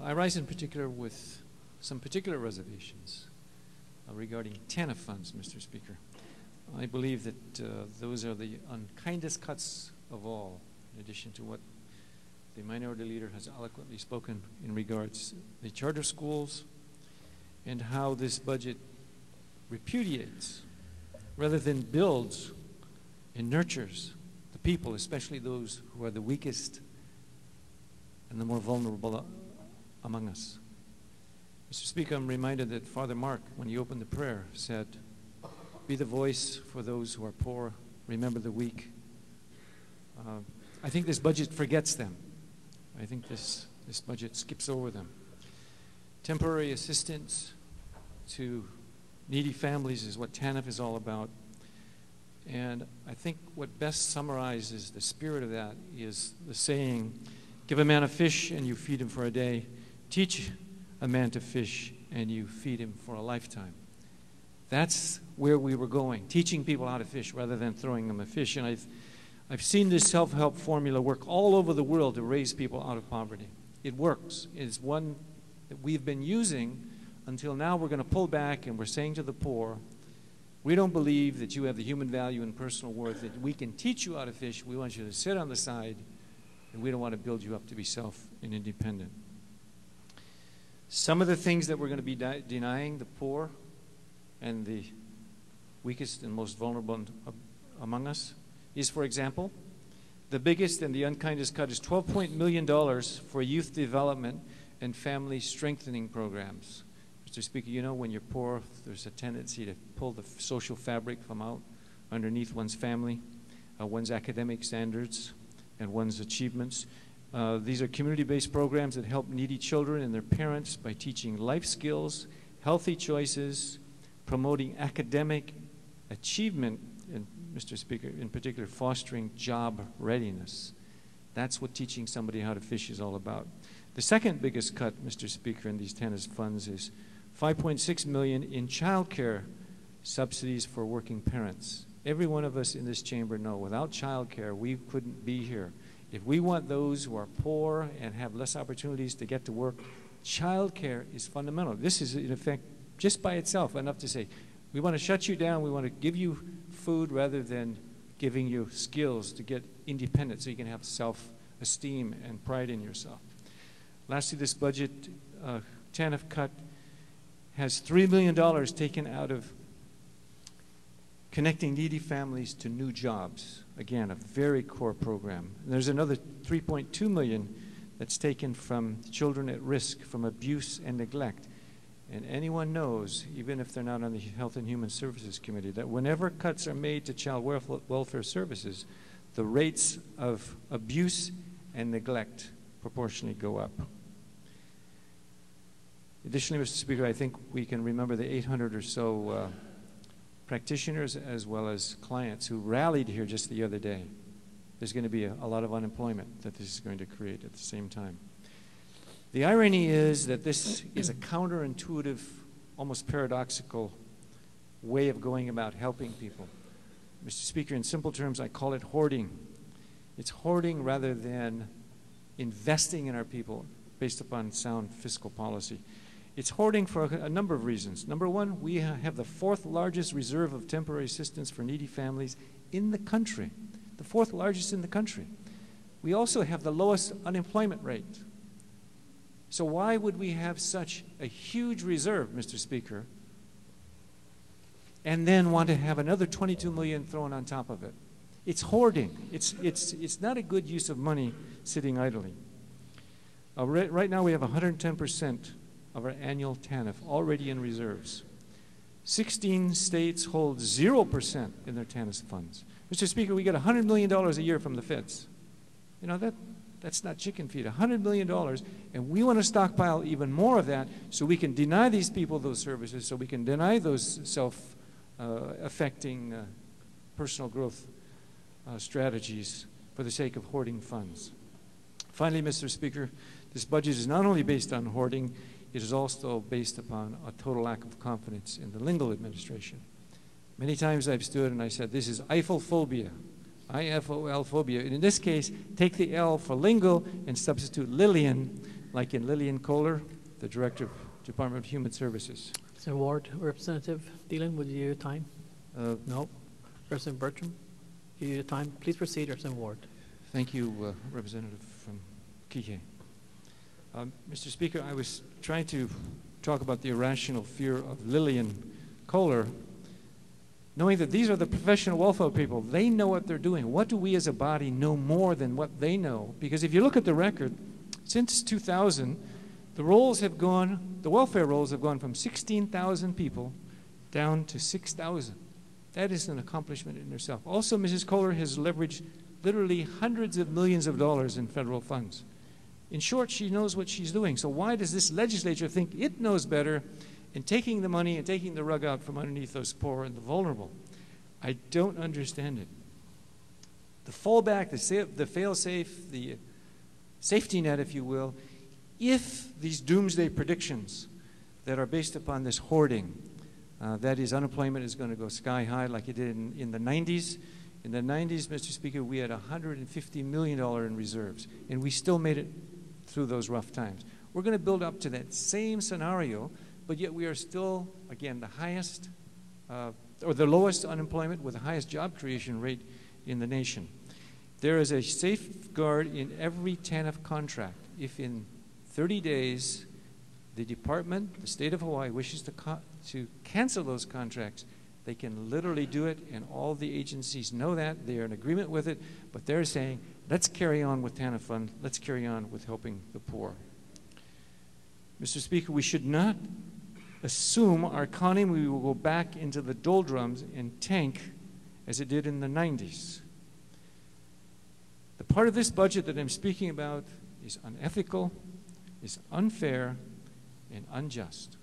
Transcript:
I rise in particular with some particular reservations regarding TANF funds, Mr. Speaker. I believe that those are the unkindest cuts of all, in addition to what the minority leader has eloquently spoken in regards to the charter schools and how this budget repudiates rather than builds and nurtures the people, especially those who are the weakest and the more vulnerable among us. Mr. Speaker, I'm reminded that Father Mark, when he opened the prayer, said, "Be the voice for those who are poor, remember the weak." I think this budget forgets them. I think this budget skips over them. Temporary assistance to needy families is what TANF is all about. And I think what best summarizes the spirit of that is the saying, "Give a man a fish and you feed him for a day. Teach a man to fish and you feed him for a lifetime." That's where we were going, teaching people how to fish rather than throwing them a fish. And I've seen this self-help formula work all over the world to raise people out of poverty. It works. It's one that we've been using until now. We're going to pull back and we're saying to the poor, we don't believe that you have the human value and personal worth that we can teach you how to fish. We want you to sit on the side, and we don't want to build you up to be self and independent. Some of the things that we're going to be denying the poor and the weakest and most vulnerable among us is, for example, the biggest and the unkindest cut is $12 million for youth development and family strengthening programs. Mr. Speaker, you know when you're poor, there's a tendency to pull the social fabric from out underneath one's family, one's academic standards, and one's achievements. These are community-based programs that help needy children and their parents by teaching life skills, healthy choices, promoting academic achievement, and Mr. Speaker, in particular, fostering job readiness. That's what teaching somebody how to fish is all about. The second biggest cut, Mr. Speaker, in these TANF funds is $5.6 million in child care subsidies for working parents. Every one of us in this chamber know without child care, we couldn't be here. If we want those who are poor and have less opportunities to get to work, child care is fundamental. This is, in effect, just by itself enough to say, we want to shut you down, we want to give you food rather than giving you skills to get independent so you can have self-esteem and pride in yourself. Lastly, this budget TANF cut has $3 million taken out of connecting needy families to new jobs. Again, a very core program. And there's another $3.2 million that's taken from children at risk from abuse and neglect. And anyone knows, even if they're not on the Health and Human Services Committee, that whenever cuts are made to child welfare services, the rates of abuse and neglect proportionally go up. Additionally, Mr. Speaker, I think we can remember the 800 or so practitioners as well as clients who rallied here just the other day. There's going to be a lot of unemployment that this is going to create at the same time. The irony is that this is a counterintuitive, almost paradoxical way of going about helping people. Mr. Speaker, in simple terms, I call it hoarding. It's hoarding rather than investing in our people based upon sound fiscal policy. It's hoarding for a number of reasons. Number one, we have the fourth largest reserve of temporary assistance for needy families in the country, the fourth largest in the country. We also have the lowest unemployment rate. So why would we have such a huge reserve, Mr. Speaker, and then want to have another $22 million thrown on top of it? It's hoarding. It's not a good use of money sitting idly. Right now we have 110% of our annual TANF already in reserves. 16 states hold 0% in their TANF funds. Mr. Speaker, we get $100 million a year from the feds. You know, that's not chicken feed, $100 million, and we want to stockpile even more of that so we can deny these people those services, so we can deny those self-affecting personal growth strategies for the sake of hoarding funds. Finally, Mr. Speaker, this budget is not only based on hoarding, it is also based upon a total lack of confidence in the Lingle administration. Many times I've stood and I said, this is Eiffel-phobia, I-F-O-L phobia. And in this case, take the L for Lingle and substitute Lillian, like in Lillian Kohler, the Director of Department of Human Services. Mr. Ward, Representative Dillon, would you time? No. Representative Bertram, you time. Please proceed, Representative Ward. Thank you, Representative from Kihei. Mr. Speaker, I was trying to talk about the irrational fear of Lillian Kohler, knowing that these are the professional welfare people. They know what they're doing. What do we as a body know more than what they know? Because if you look at the record, since 2000, the welfare rolls have gone from 16,000 people down to 6,000. That is an accomplishment in itself. Also, Mrs. Kohler has leveraged literally hundreds of millions of dollars in federal funds. In short, she knows what she's doing. So why does this legislature think it knows better in taking the money and taking the rug out from underneath those poor and the vulnerable? I don't understand it. The fallback, the fail-safe, the safety net, if you will, if these doomsday predictions that are based upon this hoarding, that is, unemployment is going to go sky high like it did in the 90s. In the 90s, Mr. Speaker, we had $150 million in reserves, and we still made it through those rough times. We're going to build up to that same scenario, but yet we are still, again, the highest, or the lowest unemployment with the highest job creation rate in the nation. There is a safeguard in every TANF contract. If in 30 days the department, the state of Hawaii, wishes to cancel those contracts, they can literally do it, and all the agencies know that. They are in agreement with it, but they're saying, let's carry on with TANF fund, let's carry on with helping the poor. Mr. Speaker, we should not assume our economy will go back into the doldrums and tank as it did in the 90s. The part of this budget that I'm speaking about is unethical, is unfair, and unjust.